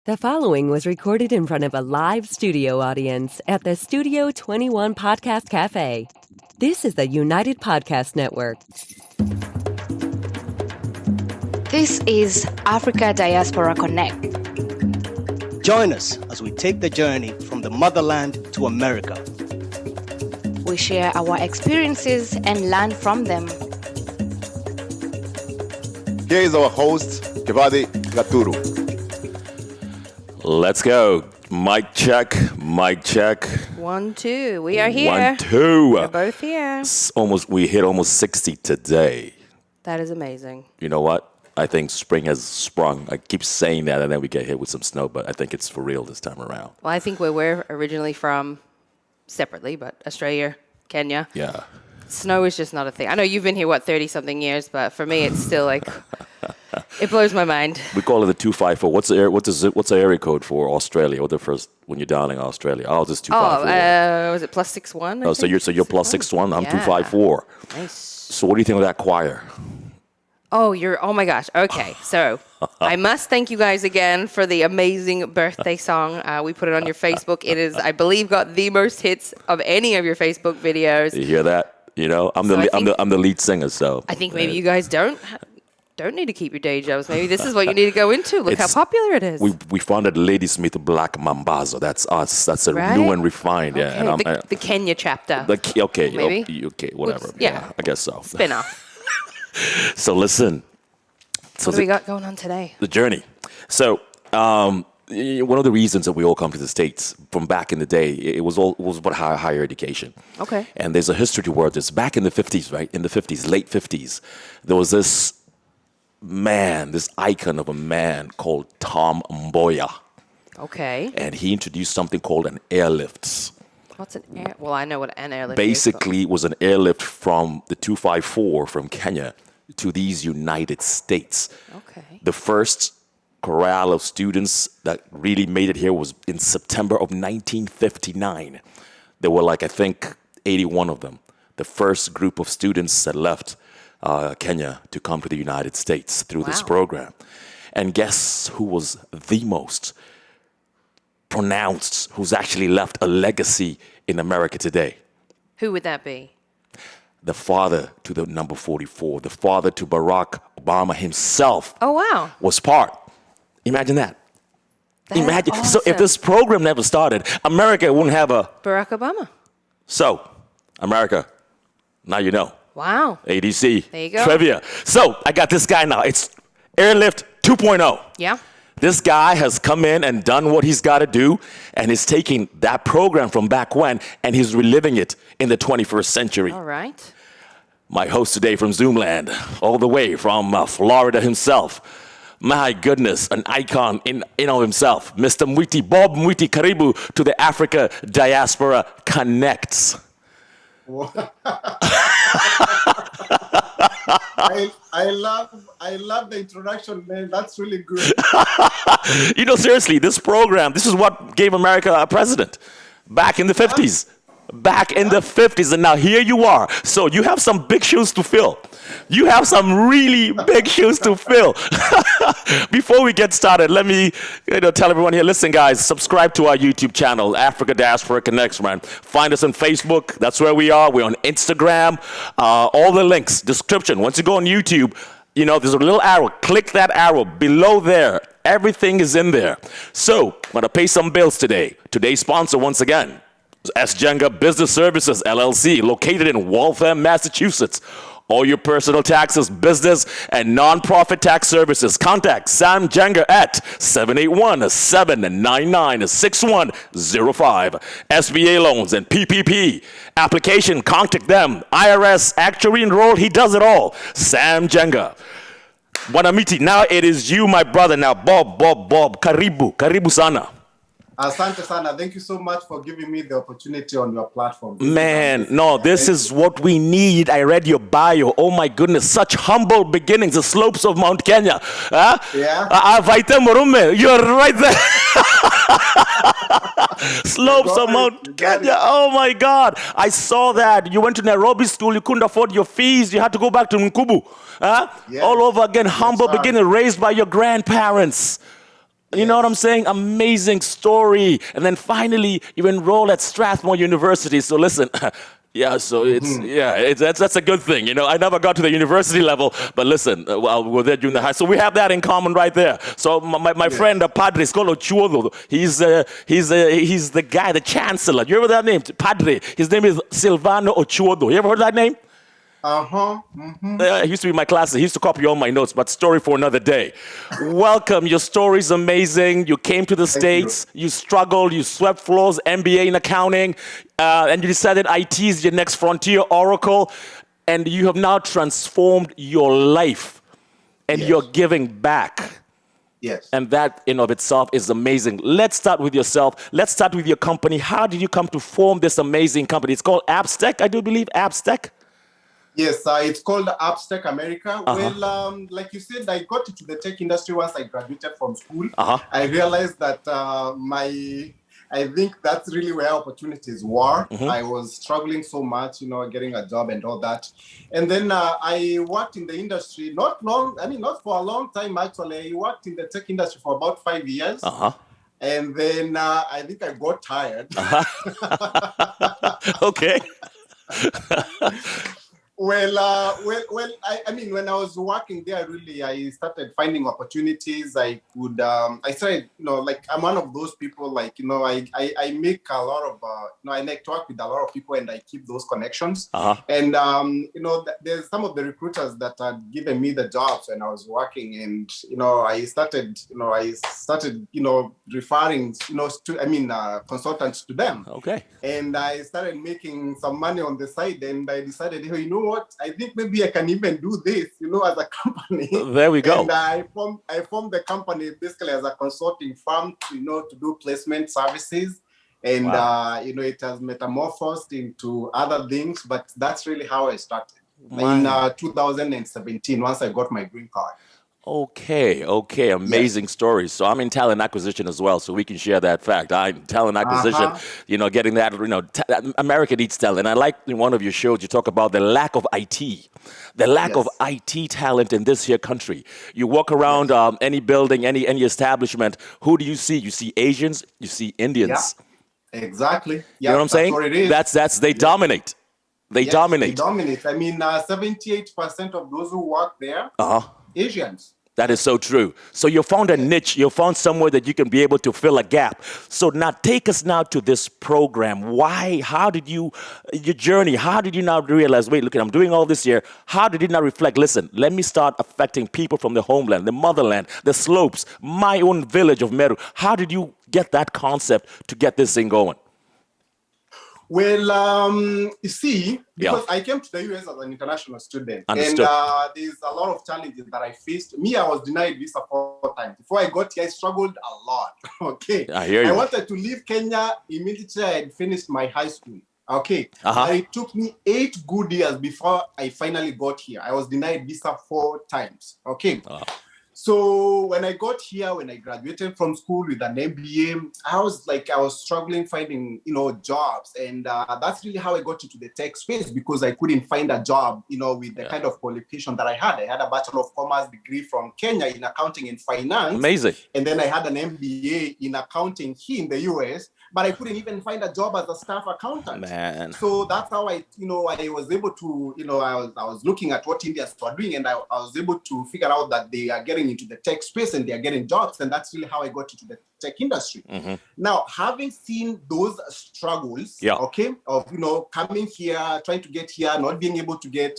The following was recorded in front of a live studio audience at the Studio 21 Podcast Cafe. This is the United Podcast Network. This is Africa Diaspora Connect. Join us as we take the journey from the motherland to America. We share our experiences and learn from them. Here is our host, Kibathi Gaturu. Let's go. Mic check, mic check. 1, 2. We are here. 1, 2. We're both here. We hit almost 60 today. That is amazing. You know what? I think spring has sprung. I keep saying that, and then we get hit with some snow, but I think it's for real this time around. Well, I think where we're originally from, separately, but Australia, Kenya. Yeah. Snow is just not a thing. I know you've been here, 30-something years, but for me, it's still like, it blows my mind. We call it the 254. What's the area code for Australia? What the first when you're dialing Australia? Oh, this 254. Was it +61? Oh, so you're +61. I'm 254. Nice. So what do you think of that choir? Oh my gosh. Okay. So I must thank you guys again for the amazing birthday song. We put it on your Facebook. It is, I believe, got the most hits of any of your Facebook videos. You hear that? You know, I'm the lead singer, so I think maybe you guys don't need to keep your day jobs. Maybe this is what you need to go into. Look how popular it is. We founded Ladysmith Black Mambazo. That's us. That's a new and refined. Okay. Yeah, and the Kenya chapter. Okay, whatever. Yeah, I guess so. Spin-off. So listen. What do we got going on today? The journey. So one of the reasons that we all come to the States from back in the day, it was about higher education. Okay. And there's a history toward this. Back in the 50s, right? In the 50s, late 50s, there was this icon of a man called Tom Mboya. Okay. And he introduced something called an airlift. What's an air? Well, I know what an airlift Basically, it was an airlift from the 254 from Kenya to these United States. Okay. The first corral of students that really made it here was in September of 1959. There were I think 81 of them. The first group of students that left Kenya to come to the United States through this program. And guess who was the most pronounced, who's actually left a legacy in America today? Who would that be? The father to the number 44, the father to Barack Obama himself. Oh, wow. Was part. Imagine that. Imagine. Awesome. So if this program never started, America wouldn't have a Barack Obama. So, America, now you know. Wow. ADC. There you go. Trivia. So, I got this guy now. It's Airlift 2.0. Yeah. This guy has come in and done what he's got to do, and he's taking that program from back when, and he's reliving it in the 21st century. All right. My host today from Zoomland, all the way from Florida himself. My goodness, an icon in himself. Mr. Mwiti, Bob Mwiti, karibu to the Africa Diaspora Connects. I love the introduction, man. That's really good. Seriously, this program, this is what gave America a president back in the 50s. Back in the 50s, and now here you are. So you have some big shoes to fill. You have some really big shoes to fill. Before we get started, let me tell everyone here, listen guys, subscribe to our YouTube channel, Africa Diaspora Connects, man. Find us on Facebook, that's where we are. We're on Instagram, all the links, description. Once you go on YouTube, there's a little arrow. Click that arrow below there. Everything is in there. So, I'm going to pay some bills today. Today's sponsor, once again, Jenga Business Services, LLC, located in Waltham, Massachusetts. All your personal taxes, business, and non-profit tax services. Contact Sam Jenga at 781-799-6105. SBA loans and PPP. Application, contact them. IRS, actuary enrolled, he does it all. Sam Jenga. Mwiti, now it is you, my brother. Now, Bob, karibu sana. Asante sana. Thank you so much for giving me the opportunity on your platform. Man, no, this is what we need. I read your bio. Oh my goodness, such humble beginnings, the slopes of Mount Kenya. Huh? Yeah. You're right there. Slopes of Mount Kenya. Oh my God. I saw that. You went to Nairobi school. You couldn't afford your fees. You had to go back to Nkubu. Huh? Yes. All over again, humble beginning, raised by your grandparents. You know what I'm saying? Amazing story. And then finally, you enroll at Strathmore University. So listen, that's a good thing. You know, I never got to the university level, but listen, we're there during the high. So we have that in common right there. So my friend, Padre, it's called Ochuodo. He's the guy, the chancellor. You ever heard that name? Padre. His name is Silvano Ochuodo. You ever heard that name? He used to be my class. He used to copy all my notes, but story for another day. Welcome. Your story's amazing. You came to the States. You struggled. You swept floors, MBA in accounting, and you decided IT is your next frontier, Oracle, and you have now transformed your life, and you're giving back. Yes. And that in of itself is amazing. Let's start with yourself. Let's start with your company. How did you come to form this amazing company? It's called Abstec, I do believe. Abstec? Yes, it's called Abstec America. Well, like you said, I got into the tech industry once I graduated from school. I realized that I think that's really where opportunities were. I was struggling so much, getting a job and all that. And then I worked in the industry, not for a long time, actually. I worked in the tech industry for about 5 years. And then I think I got tired. Okay. Well, I mean, when I was working there, really, I started finding opportunities. I started, like, I'm one of those people, like, I make a lot of, I like to work with a lot of people and I keep those connections. And, there's some of the recruiters that had given me the jobs when I was working, and, I started referring, consultants to them. Okay. And I started making some money on the side, and I decided, hey, you know what? I think maybe I can even do this, as a company. There we go. And I formed the company basically as a consulting firm, to do placement services. And, it has metamorphosed into other things, but that's really how I started. In 2017, once I got my green card. Okay, amazing stories. So I'm in talent acquisition as well, so we can share that fact. I'm in talent acquisition, getting that, America needs talent. And I like in one of your shows, you talk about the lack of IT, of IT talent in this here country. You walk around any building, any establishment, who do you see? You see Asians, you see Indians. Yeah, exactly. You know what I'm saying? What it is. They dominate. They dominate. They dominate. I mean, 78% of those who work there, Asians. That is so true. So you found a niche. You found somewhere that you can be able to fill a gap. So now take us now to this program. Why? How did your journey, how did you now realize, wait, look, I'm doing all this here. How did you now reflect, listen, let me start affecting people from the homeland, the motherland, the slopes, my own village of Meru. How did you get that concept to get this thing going? Well, you see, because I came to the US as an international student. Understood. And there's a lot of challenges that I faced. Me, I was denied visa 4 times. Before I got here, I struggled a lot. Okay. I hear you. I wanted to leave Kenya immediately I had finished my high school. Okay. But it took me 8 good years before I finally got here. I was denied visa 4 times. Okay. So when I got here, when I graduated from school with an MBA, I was struggling finding, jobs. And that's really how I got into the tech space, because I couldn't find a job, with the kind of qualification that I had. I had a Bachelor of Commerce degree from Kenya in accounting and finance. Amazing. And then I had an MBA in accounting here in the US, but I couldn't even find a job as a staff accountant. Man. So that's how I was able to, I was looking at what Indians were doing, and I was able to figure out that they are getting into the tech space and they are getting jobs. And that's really how I got into the tech industry. Now, having seen those struggles, of, coming here, trying to get here, not being able to get,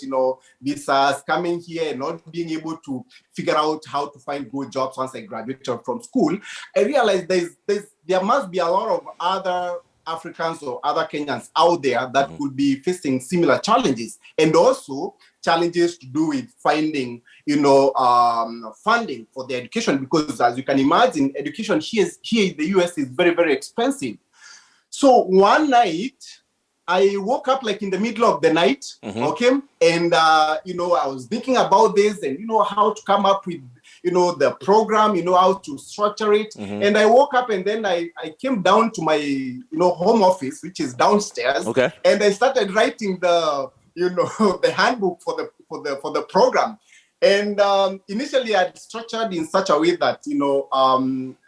visas, coming here, not being able to figure out how to find good jobs once I graduated from school, I realized there must be a lot of other Africans or other Kenyans out there that could be facing similar challenges, and also challenges to do with finding, funding for their education, because as you can imagine, education here in the US is very, very expensive. So one night, I woke up like in the middle of the night, okay? And, I was thinking about this and, how to come up with, the program, how to structure it. And I woke up and then I came down to my, home office, which is downstairs. Okay. And I started writing the, the handbook for the program. And initially, I structured in such a way that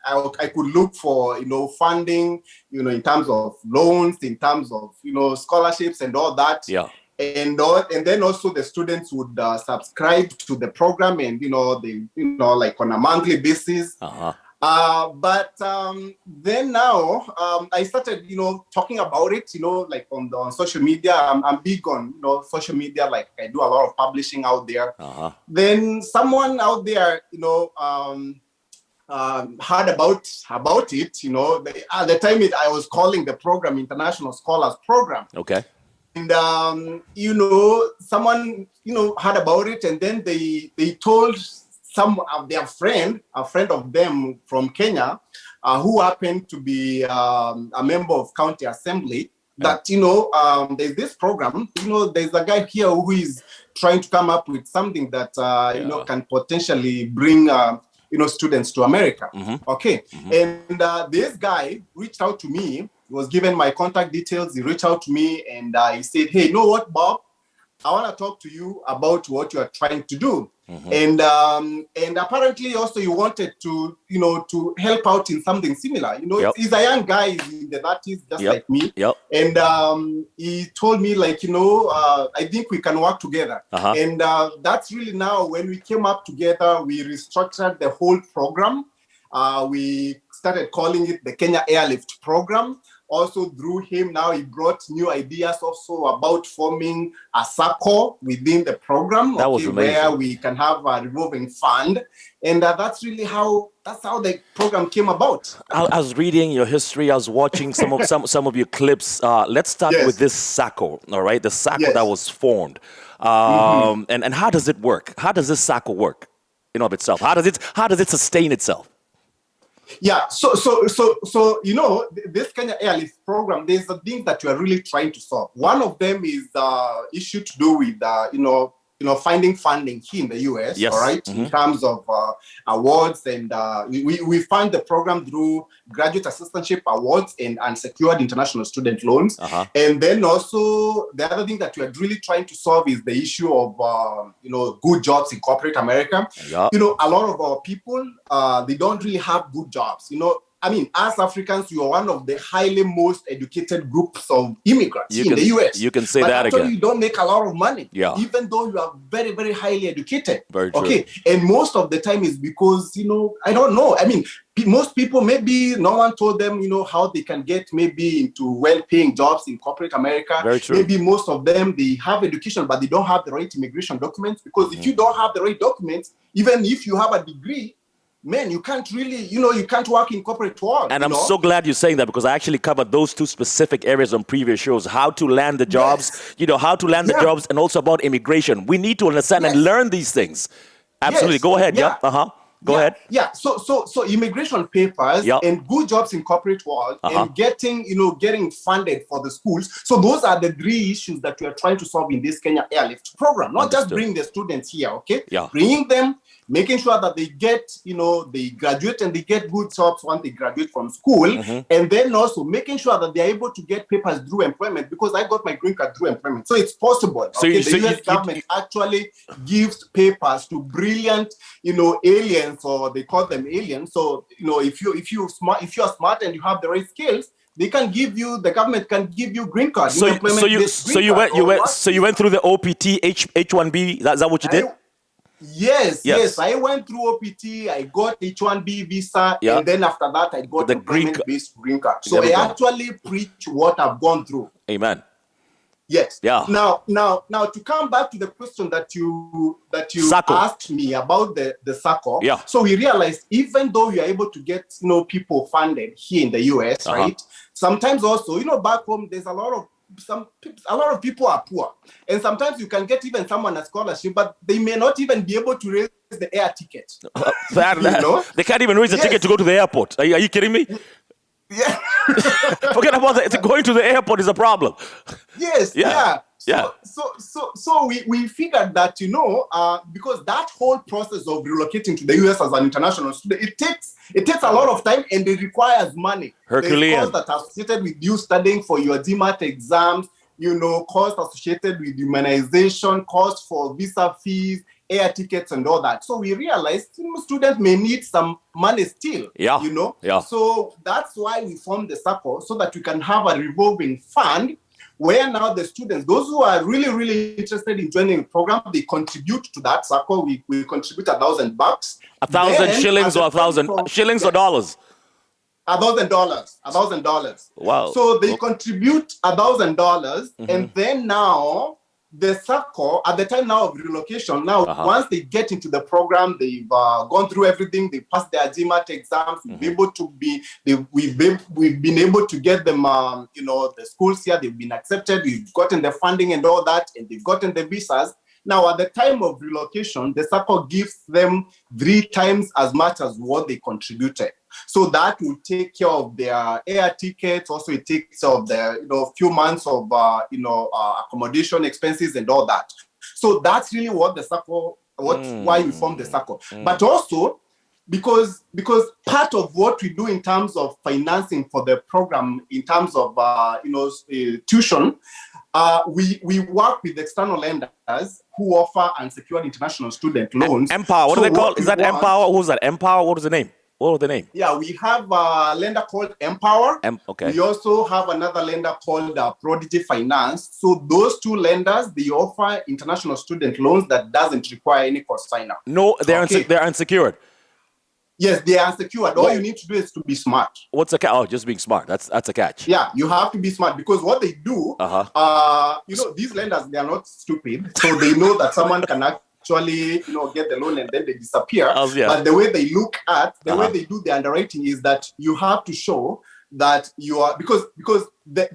I could look for funding, in terms of loans, in terms of scholarships and all that. Yeah. And then also the students would subscribe to the program, and they like on a monthly basis. But then now I started talking about it like on social media. I'm big on social media, like I do a lot of publishing out there. Then someone out there heard about it. At the time I was calling the program International Scholars Program. Okay. And someone heard about it, and then they told some of their a friend of them from Kenya, who happened to be a member of county assembly, that there's this program. There's a guy here who is trying to come up with something that can potentially bring students to America. Okay. And this guy reached out to me. He was given my contact details. He reached out to me and he said, "Hey, you know what, Bob? I want to talk to you about what you are trying to do." And apparently also you wanted to to help out in something similar. He's a young guy, he's in the 30s, just like me. And he told me like I think we can work together. And that's really now when we came up together, we restructured the whole program. We started calling it the Kenya Airlift Program. Also through him, now he brought new ideas also about forming a circle within the program, that was amazing, where we can have a revolving fund. And that's how the program came about. I was reading your history. I was watching some of your clips. Let's start with this circle, all right? The circle that was formed. And how does it work? How does this circle work in of itself? How does it sustain itself? Yeah, so this Kenya Airlift Program, there's a thing that we are really trying to solve. One of them is issue to do with finding funding here in the US, all right, in terms of awards, and we fund the program through graduate assistantship awards and unsecured international student loans. And then also the other thing that we are really trying to solve is the issue of good jobs in corporate America. A lot of our people they don't really have good jobs. I mean, as Africans, we are one of the highly most educated groups of immigrants in the US. You can say but that actually, again. you don't make a lot of money, even though you are very, very highly educated. Very true. Okay, and most of the time is because, I don't know. I mean, most people, maybe no one told them, how they can get maybe into well-paying jobs in corporate America. Very true. Maybe most of them, they have education, but they don't have the right immigration documents. Because if you don't have the right documents, even if you have a degree, man, you can't really, you can't work in corporate world. And I'm so glad you're saying that, because I actually covered those two specific areas on previous shows: how to land the jobs, how to land the jobs, and also about immigration. We need to understand and learn these things. Absolutely. Go ahead. Go ahead. Yeah. So immigration papers and good jobs in corporate world and getting funded for the schools. So those are the three issues that we are trying to solve in this Kenya Airlift Program. Not just bring the students here, okay? Bringing them, making sure that they get, they graduate and they get good jobs once they graduate from school. And then also making sure that they're able to get papers through employment, because I got my green card through employment. So it's possible. The US government actually gives papers to brilliant, aliens, or they call them aliens. So, if you are smart and you have the right skills, the government can give you green card. So you went through the OPT H1B. Is that what you did? Yes. I went through OPT. I got H1B visa, and then after that, I got the employment-based green card. So I actually preach what I've gone through. Amen. Yes. Yeah. Now, to come back to the question that you asked me about the circle. Yeah. So we realized, even though we are able to get people funded here in the US, right? Sometimes also, back home, there's a lot of people are poor, and sometimes you can get even someone a scholarship, but they may not even be able to raise the air ticket. They can't even raise the ticket to go to the airport. Are you kidding me? Yeah. Forget about going to the airport is a problem. Yes. Yeah. So we figured that because that whole process of relocating to the US as an international student, it takes a lot of time and it requires money. Herculean. There's costs that are associated with you studying for your GMAT exams, costs associated with humanization, costs for visa fees, air tickets and all that. So we realized students may need some money still, So that's why we formed the circle, so that we can have a revolving fund where now the students, those who are really, really interested in joining the program, they contribute to that circle. We contribute $1,000. 1,000 shillings or 1,000 shillings or dollars? $1,000. Wow. So they contribute $1,000, and then now the circle, at the time now of relocation, once they get into the program, they've gone through everything, they passed their GMAT exams, we've been able to get them, the schools here, they've been accepted, we've gotten the funding and all that, and they've gotten the visas. Now, at the time of relocation, the circle gives them 3 times as much as what they contributed. So that will take care of their air tickets. Also, it takes care of their, few months of, accommodation expenses and all that. So that's really what the circle, why we formed the circle. But also, because part of what we do in terms of financing for the program, in terms of, tuition, we work with external lenders who offer unsecured international student loans. Empower, what do they call? Is that Empower? Who's that? Empower? What is the name? What was the name? Yeah, we have a lender called Empower. Okay. We also have another lender called Prodigy Finance. So those 2 lenders, they offer international student loans that doesn't require any cosigner. No, they're unsecured. Yes, they are unsecured. All you need to do is to be smart. What's a catch? Oh, just being smart. That's a catch. Yeah, you have to be smart, because what they do, these lenders, they are not stupid. So they know that someone can actually, get the loan and then they disappear. But the way they look at, the way they do the underwriting is that you have to show that you are, because they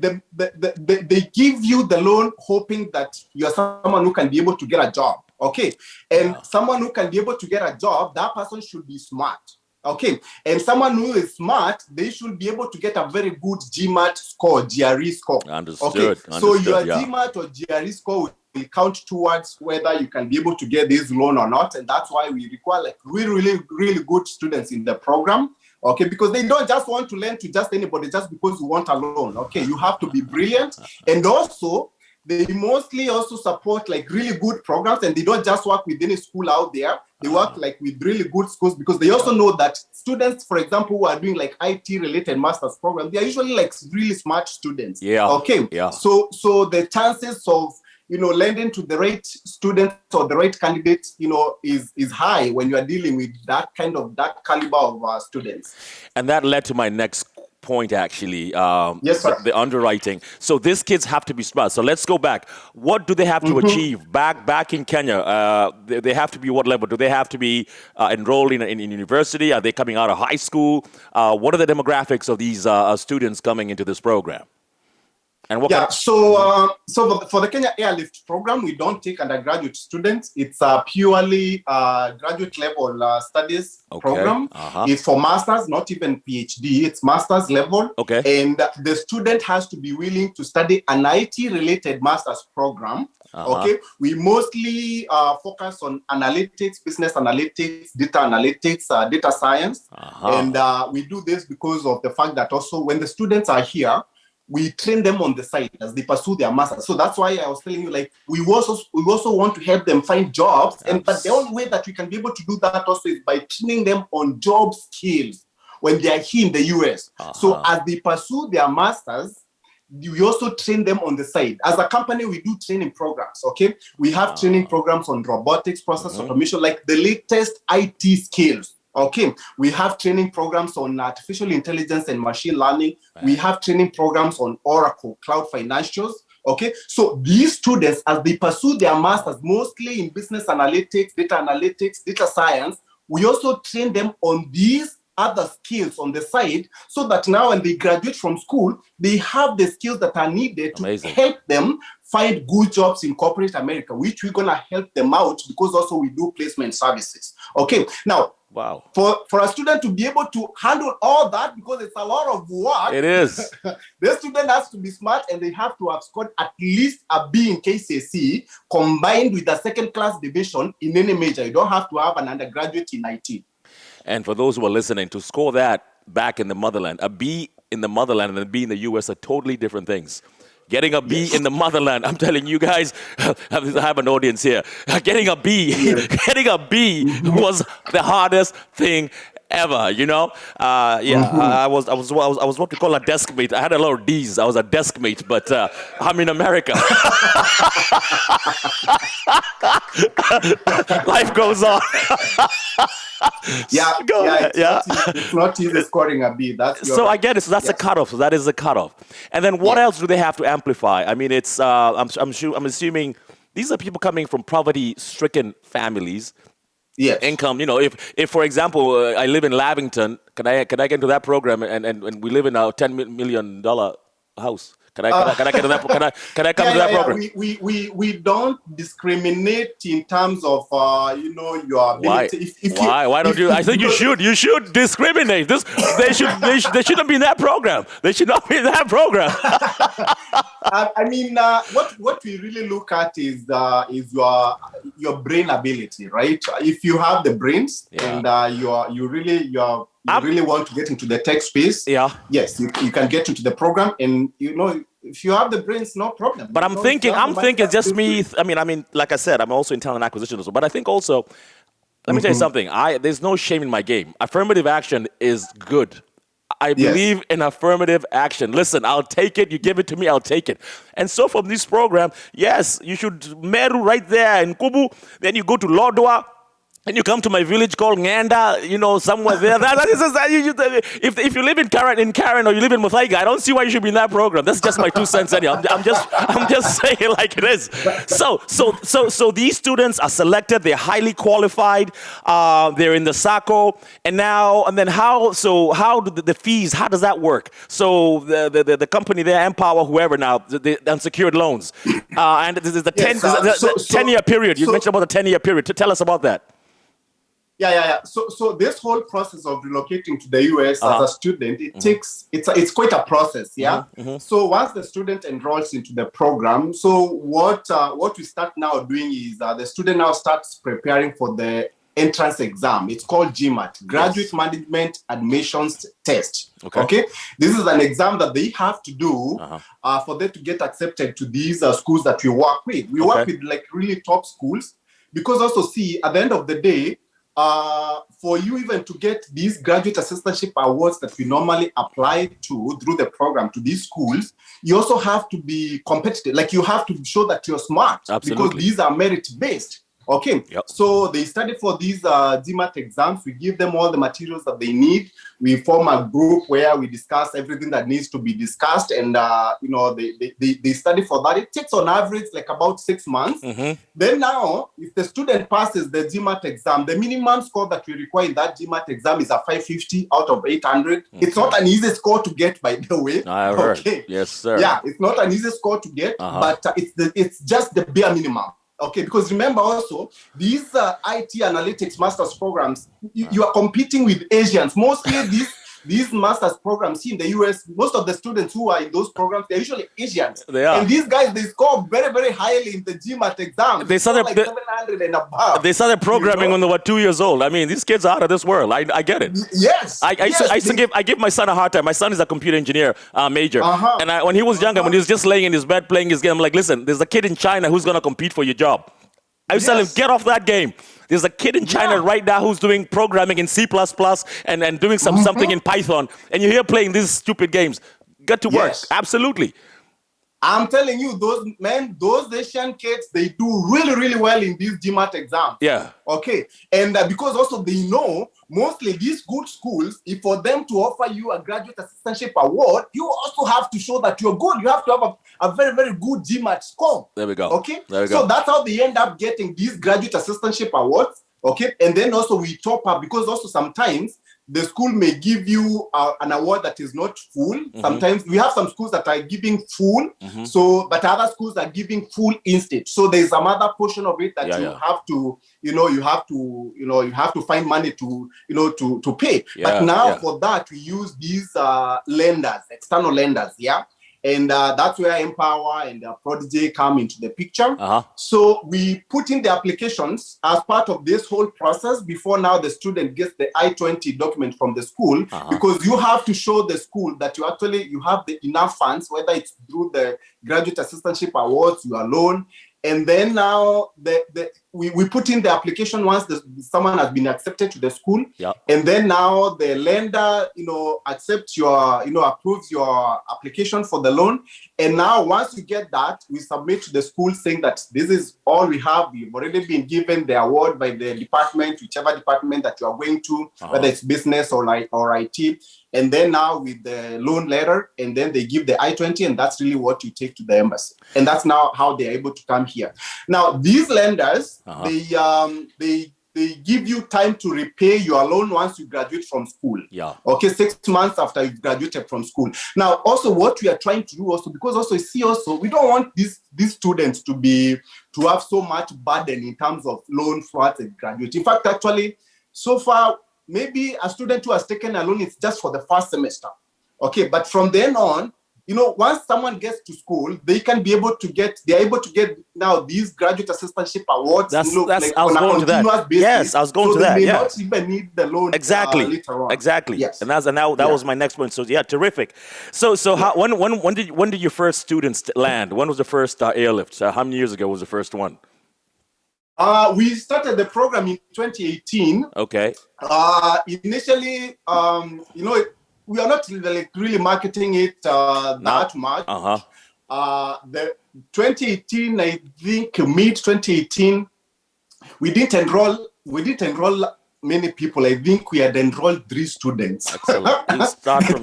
give you the loan hoping that you are someone who can be able to get a job. Okay. And someone who can be able to get a job, that person should be smart. Okay. And someone who is smart, they should be able to get a very good GMAT score, GRE score. Understood. Okay. So your GMAT or GRE score will count towards whether you can be able to get this loan or not. And that's why we require really, really, really good students in the program. Okay, because they don't just want to lend to just anybody just because you want a loan. Okay, you have to be brilliant. And also, they mostly also support really good programs, and they don't just work with any school out there. They work with really good schools, because they also know that students, for example, who are doing IT related master's program, they are usually really smart students. Yeah. Okay. Yeah. So the chances of lending to the right student or the right candidate, is high when you are dealing with that caliber of students. And that led to my next point, actually. Yes, sir. The underwriting. So these kids have to be smart. So let's go back. What do they have to achieve back in Kenya? They have to be what level? Do they have to be enrolled in university? Are they coming out of high school? What are the demographics of these students coming into this program? And what so for the Kenya Airlift Program, we don't take undergraduate students. It's a purely graduate level studies program. It's for masters, not even PhD. It's master's level. Okay. And the student has to be willing to study an IT-related master's program. Okay. We mostly focus on analytics, business analytics, data analytics, data science. And we do this because of the fact that also when the students are here, we train them on the side as they pursue their masters. So that's why I was telling you, we also want to help them find jobs. But the only way that we can be able to do that also is by training them on job skills when they are here in the US. So as they pursue their masters, we also train them on the side. As a company, we do training programs, okay? We have training programs on robotics, process automation, the latest IT skills. Okay, we have training programs on artificial intelligence and machine learning. We have training programs on Oracle, cloud financials. Okay, so these students, as they pursue their masters, mostly in business analytics, data science, we also train them on these other skills on the side, so that now when they graduate from school, they have the skills that are needed to help them find good jobs in corporate America, which we're going to help them out, because also we do placement services. Okay, now, wow. For a student to be able to handle all that, because it's a lot of work. It is. The student has to be smart, and they have to have scored at least a B in KCSE combined with a second class division in any major. You don't have to have an undergraduate in IT. And for those who are listening, to score that back in the motherland, a B in the motherland and a B in the US are totally different things. Getting a B in the motherland. I'm telling you guys, I have an audience here. Getting a B, getting a B was the hardest thing ever, you know. I was what we call a desk mate. I had a lot of D's. I was a desk mate, but I'm in America. Life goes on. It's not easy scoring a B. So I get it. So that's the cutoff. So that is the cutoff. And then what else do they have to amplify? I mean, it's I'm assuming these are people coming from poverty-stricken families. Yes. Income, you know, if for example, I live in Lavington, can I get into that program and we live in a $10 million house? Can I get to that? Can I come to that program? We don't discriminate in terms of your ability. Why don't you? I think you should. You should discriminate. They shouldn't be in that program. They should not be in that program. I mean, what we really look at is your brain ability, right? If you have the brains and you really want to get into the tech space, yes, you can get into the program, and if you have the brains, no problem. But I'm thinking just me. I mean, like I said, I'm also in talent acquisition also. But I think also, let me tell you something. There's no shame in my game. Affirmative action is good. I believe in affirmative action. Listen, I'll take it. You give it to me, I'll take it. And so from this program, yes, you should Meru right there in Kubu. Then you go to Lodwar. And you come to my village called Nganda, somewhere there. If you live in Karen or you live in Muthaiga, I don't see why you should be in that program. That's just my 2 cents anyhow. I'm just saying it like it is. So these students are selected. They're highly qualified. They're in the SACCO, and then how do the fees? How does that work? So the company there, Empower, whoever now, the unsecured loans, and this is the 10-year period. You mentioned about the 10-year period. Tell us about that. Yeah. So this whole process of relocating to the US as a student, it's quite a process, yeah. So once the student enrolls into the program, so what we start now doing is the student now starts preparing for the entrance exam. It's called GMAT, Graduate Management Admissions Test. Okay. This is an exam that they have to do for them to get accepted to these schools that we work with. We work with like really top schools, because also see, at the end of the day, for you even to get these graduate assistantship awards that we normally apply to through the program to these schools, you also have to be competitive. Like, you have to show that you're smart. Absolutely. Because these are merit-based. Okay. Yep. So they study for these GMAT exams. We give them all the materials that they need. We form a group where we discuss everything that needs to be discussed, and they study for that. It takes on average like about 6 months. Then now, if the student passes the GMAT exam, the minimum score that we require in that GMAT exam is a 550 out of 800. It's not an easy score to get, by the way. I heard. Yes, sir. Yeah, it's not an easy score to get, but it's just the bare minimum. Okay, because remember also, these IT analytics master's programs, you are competing with Asians. Mostly these master's programs here in the US, most of the students who are in those programs, they're usually Asians. They are. And these guys, they score very, very highly in the GMAT exam. They started like 700 and above. They started programming when they were 2 years old. I mean, these kids are out of this world. I get it. Yes. I give my son a hard time. My son is a computer engineer major. And when he was younger, when he was just laying in his bed playing his game, I'm like, listen, there's a kid in China who's going to compete for your job. I used to tell him, get off that game. There's a kid in China right now who's doing programming in C++ and doing something in Python. And you're here playing these stupid games. Get to work. Absolutely. I'm telling you, those Asian kids, they do really, really well in these GMAT exams. Yeah. Okay. And because also they know, mostly these good schools, if for them to offer you a graduate assistantship award, you also have to show that you're good. You have to have a very, very good GMAT score. There we go. Okay. So that's how they end up getting these graduate assistantship awards. Okay. And then also we top up, because also sometimes the school may give you an award that is not full. Sometimes we have some schools that are giving full, but other schools are giving full instead. So there's some other portion of it that you have to find money to pay. But now for that we use these lenders, external lenders, And that's where Empower and Prodigy come into the picture. So we put in the applications as part of this whole process before now the student gets the I-20 document from the school, because you have to show the school that you have the enough funds, whether it's through the graduate assistantship awards, your loan. And then now we put in the application once someone has been accepted to the school. And then now the lender, accepts approves your application for the loan. And now once you get that, we submit to the school saying that this is all we have. We've already been given the award by the department, whichever department that you are going to, whether it's business or IT. And then now with the loan letter, and then they give the I-20, and that's really what you take to the embassy. And that's now how they're able to come here. Now, these lenders, they give you time to repay your loan once you graduate from school. Okay, 6 months after you've graduated from school. Now, also what we are trying to do also, because also we don't want these students to have so much burden in terms of loan for as a graduate. In fact, actually, so far, maybe a student who has taken a loan is just for the first semester. Okay, but from then on, once someone gets to school, they're able to get now these graduate assistantship awards. I was going to that. Yes, I was going to that. They may not even need the loan later on. Exactly. Yes. And that was my next point. So yeah, terrific. So when did your first students land? When was the first airlift? How many years ago was the first one? We started the program in 2018. Okay. Initially, we are not really marketing it that much. The 2018, I think mid 2018, we didn't enroll many people. I think we had enrolled 3 students. Excellent. Start from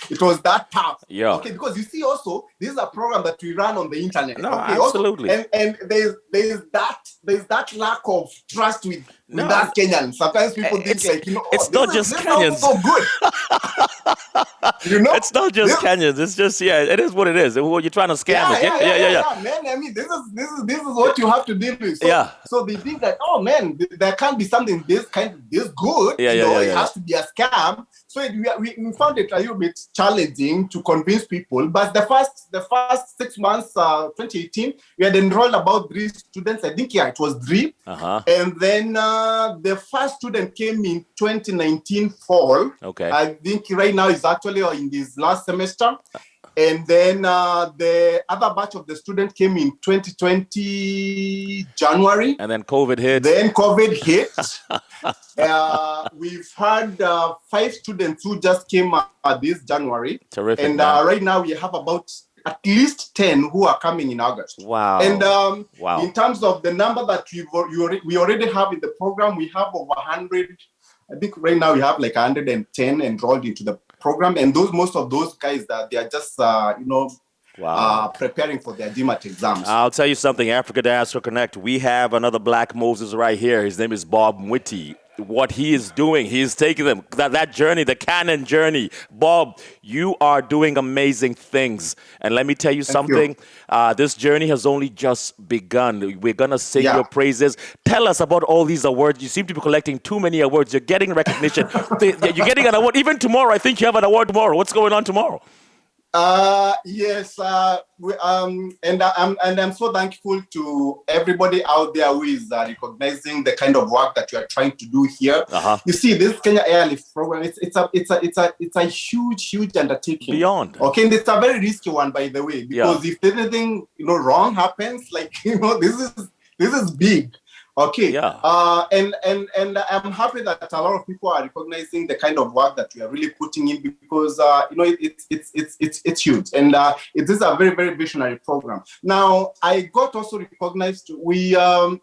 it was that tough. Yeah. Okay, because you see also, this is a program that we run on the internet. No, okay, absolutely. Also, and there's that lack of trust with us Kenyans. Sometimes people think it's not just Kenyans. So good. It's not just Kenyans. It's just it is what it is. You're trying to scam us. Yeah, man. I mean, this is what you have to deal with. So they think that, oh man, there can't be something this good. It has to be a scam. So we found it a little bit challenging to convince people. But the first 6 months, 2018, we had enrolled about 3 students. I think it was 3. And then the first student came in 2019 fall. Okay. I think right now is actually in this last semester. And then the other batch of the students came in 2020 January. And then COVID hit. We've had 5 students who just came this January. Terrific. And right now we have about at least 10 who are coming in August. Wow. And in terms of the number that we already have in the program, we have over 100. I think right now we have like 110 enrolled into the program, and most of those guys that they are just preparing for their GMAT exams. I'll tell you something, Africa Diaspora Connect, we have another Black Moses right here. His name is Bob Mwiti. What he is doing, he is taking them, that journey, the Kenyan journey. Bob, you are doing amazing things. And let me tell you something, this journey has only just begun. We're going to sing your praises. Tell us about all these awards. You seem to be collecting too many awards. You're getting recognition. You're getting an award. Even tomorrow, I think you have an award tomorrow. What's going on tomorrow? Yes, and I'm so thankful to everybody out there who is recognizing the kind of work that you are trying to do here. You see, this Kenya Airlift Program, it's a huge undertaking. Beyond. Okay, and it's a very risky one, by the way, because if anything wrong happens, this is big. Okay. And I'm happy that a lot of people are recognizing the kind of work that we are really putting in, because it's huge, and it is a very, very visionary program. Now, I got also recognized.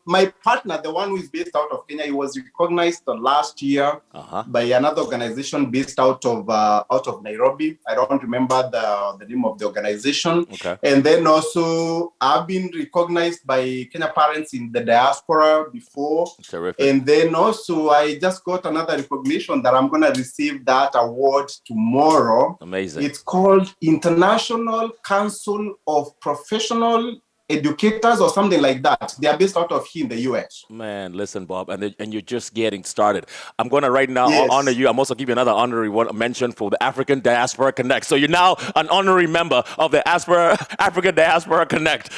My partner, the one who is based out of Kenya, he was recognized last year by another organization based out of Nairobi. I don't remember the name of the organization. Okay. And then also I've been recognized by Kenya parents in the diaspora before. Terrific. And then also I just got another recognition that I'm going to receive that award tomorrow. Amazing. It's called International Council of Professional educators or something like that. They are based out of here in the US. Man, listen, Bob, and you're just getting started. I'm going to right now Yes. honor you. I'm also give you another honorary mention for the African Diaspora Connect. So you're now an honorary member of the African Diaspora Connect.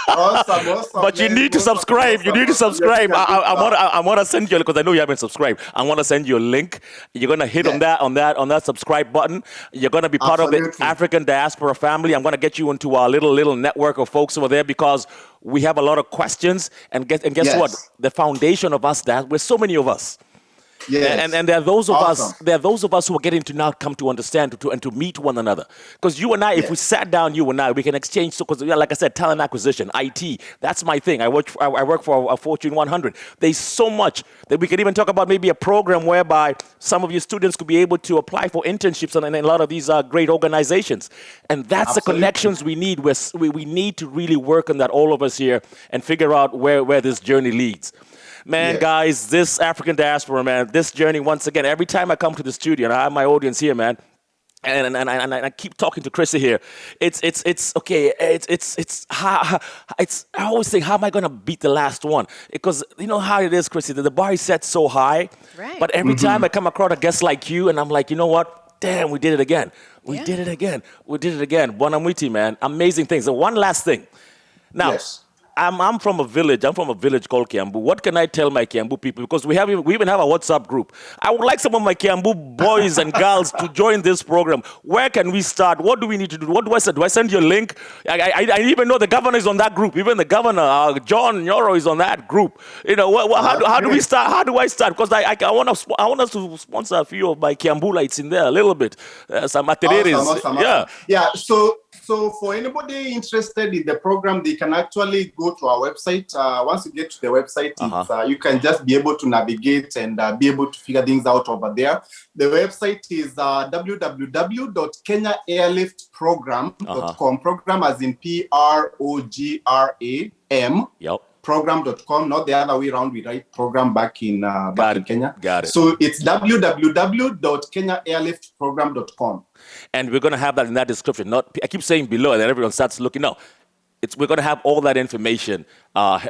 Awesome. But you need to subscribe. You need to subscribe. I want to send you, because I know you haven't subscribed. I want to send you a link. You're going to hit on that subscribe button. You're going to be part of the African Diaspora family. I'm going to get you into our little network of folks over there, because we have a lot of questions. And guess what? The foundation of us, that we're so many of us. Yes. And there are those of us. There are those of us who are getting to now come to understand and to meet one another. Because you and I, if we sat down, you and I, we can exchange. So, because like I said, talent acquisition, IT, that's my thing. I work for a Fortune 100. There's so much that we could even talk about. Maybe a program whereby some of your students could be able to apply for internships in a lot of these great organizations. And that's the connections we need. We need to really work on that, all of us here, and figure out where this journey leads. Man, guys, this African diaspora, man, this journey, once again, every time I come to the studio, and I have my audience here, man, and I keep talking to Chrissy here, it's okay, I always think, how am I going to beat the last one? Because you know how it is, Chrissy, the bar is set so high, right. But every time I come across a guest like you, and I'm like, you know what? Damn, we did it again. We did it again. Bob Mwiti, man, amazing things. And one last thing. Now, I'm from a village. I'm from a village called Kiambu. What can I tell my Kiambu people? Because we even have a WhatsApp group. I would like some of my Kiambu boys and girls to join this program. Where can we start? What do we need to do? What do I send? Do I send you a link? I even know the governor is on that group. Even the governor, John Nyoro, is on that group. You know, how do we start? How do I start? Because I want us to sponsor a few of my Kiambulites in there a little bit. Some materials. Awesome. Yeah. So for anybody interested in the program, they can actually go to our website. Once you get to the website, you can just be able to navigate and be able to figure things out over there. The website is www.kenyaairliftprogram.com. Program as in program. Yep. Program.com, not the other way around. We write program back in Kenya. Got it. So it's www.kenyaairliftprogram.com. And we're going to have that in that description. I keep saying below, and then everyone starts looking up. We're going to have all that information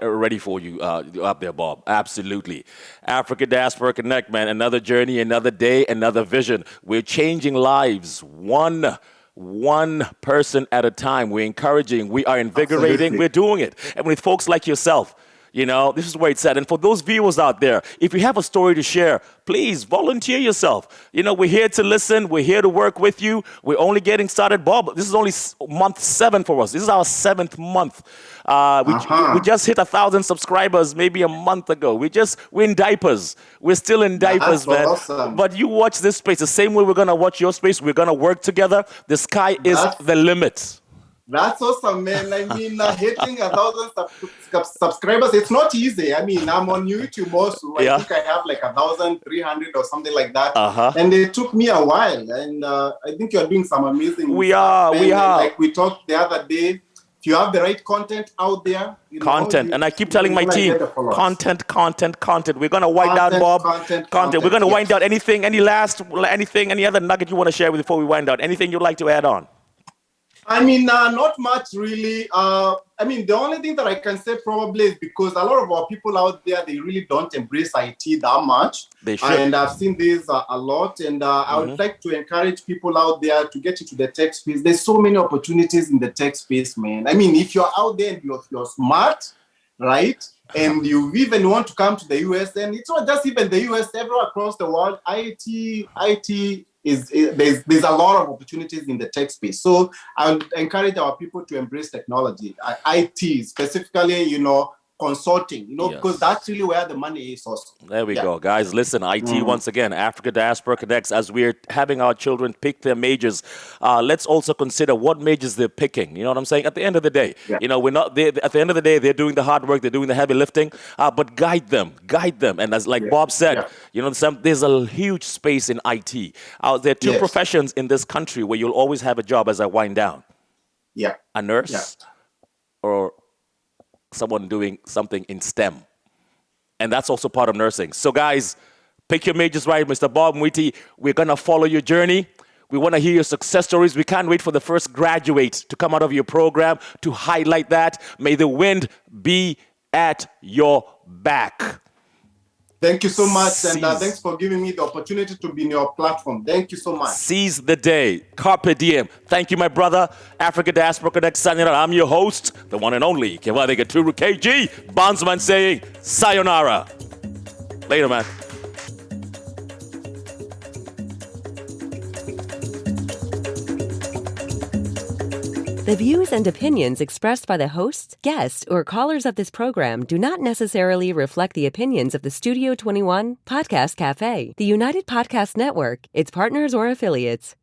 ready for you up there, Bob. Absolutely. Africa Diaspora Connect, man. Another journey, another day, another vision. We're changing lives one person at a time. We're encouraging, we are invigorating, we're doing it. And with folks like yourself, you know, this is where it's at. And for those viewers out there, if you have a story to share, please volunteer yourself. You know, we're here to listen. We're here to work with you. We're only getting started. Bob, this is only month 7 for us. This is our 7th month. We just hit 1,000 subscribers maybe a month ago. We're in diapers. We're still in diapers, man. Awesome. But you watch this space the same way we're going to watch your space. We're going to work together. The sky is the limit. That's awesome, man. I mean, hitting 1,000 subscribers, it's not easy. I mean, I'm on YouTube also. I think I have like 1,300 or something like that. And it took me a while. And I think you're doing some amazing We are. Like we talked the other day, if you have the right content out there. And I keep telling my team, content. We're going to wind down, Bob. Content. We're going to wind down anything, any other nugget you want to share before we wind down? Anything you'd like to add on? I mean, not much really. I mean, the only thing that I can say probably is because a lot of our people out there, they really don't embrace IT that much. They should. And I've seen this a lot. And I would like to encourage people out there to get into the tech space. There's so many opportunities in the tech space, man. I mean, if you're out there and you're smart, right? And you even want to come to the US, and it's not just even the US, everywhere across the world, IT there's a lot of opportunities in the tech space. So I would encourage our people to embrace technology, IT specifically, you know, consulting, you know, because that's really where the money is also. There we go, guys. Listen, IT once again, Africa Diaspora Connects. As we're having our children pick their majors, let's also consider what majors they're picking. You know what I'm saying? At the end of the day, you know, we're not there. At the end of the day, they're doing the hard work, they're doing the heavy lifting, but guide them. And as like Bob said, you know, there's a huge space in IT. There are 2 professions in this country where you'll always have a job as I wind down. A nurse or someone doing something in STEM. And that's also part of nursing. So guys, pick your majors right. Mr. Bob Mwiti, we're going to follow your journey. We want to hear your success stories. We can't wait for the first graduate to come out of your program to highlight that. May the wind be at your back. Thank you so much, and Seize. thanks for giving me the opportunity to be in your platform. Thank you so much. Seize the day. Carpe diem. Thank you, my brother. Africa Diaspora Connect signing out. I'm your host, the one and only Kibathi Gaturu KG. Bondsman saying sayonara. Later, man. The views and opinions expressed by the hosts, guests, or callers of this program do not necessarily reflect the opinions of the Studio 21 Podcast Cafe, the United Podcast Network, its partners, or affiliates.